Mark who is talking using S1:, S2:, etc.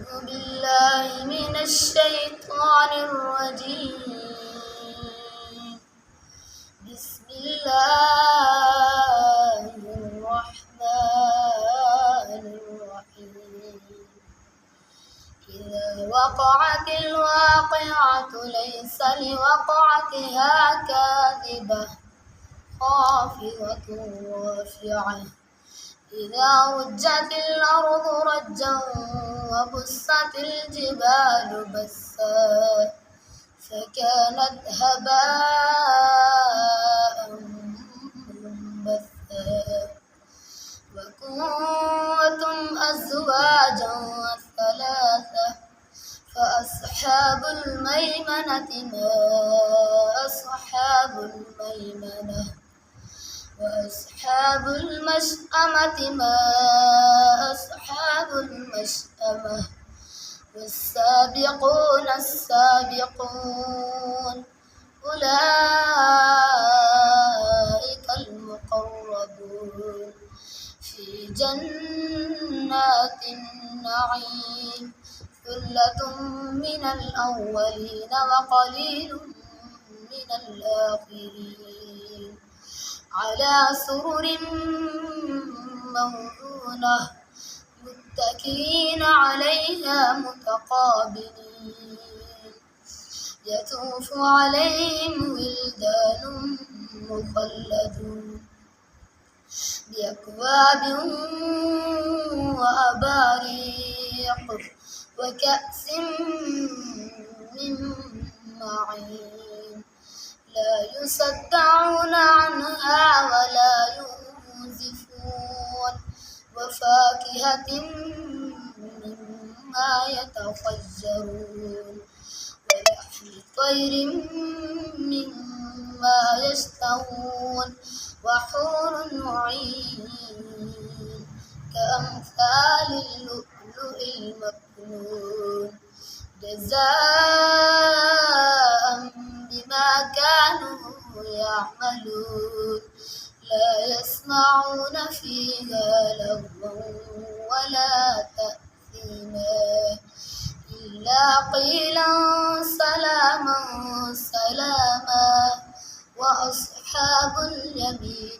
S1: أعوذ بالله من الشيطان الرجيم. بسم الله الرحمن الرحيم. إذا وقعت الواقعة ليس لوقعتها كاذبة خافضة رافعة إذا رجت الأرض رجا وبست الجبال بسا فكانت هباء منبثا وكنتم أزواجا ثلاثة فأصحاب الميمنة ما أصحاب الميمنة وأصحاب المشأمة ما أصحاب المشأمة والسابقون السابقون أولئك المقربون في جنات النعيم ثلة من الأولين وقليل من الآخرين على سرر موضونة متكئين عليها متقابلين يطوف عليهم ولدان مخلدون بأكواب وأباريق وكأس من معين لا يصدعون عنها ولا ينزفون وفاكهة مما يتخيرون ولحم طير مما يشتهون وحور عين كأمثال اللؤلؤ المكنون جزاء بما كانوا يعملون لا يسمعون فيها لغوا ولا تأثيما إلا قيلا سلاما سلاما وأصحاب اليمين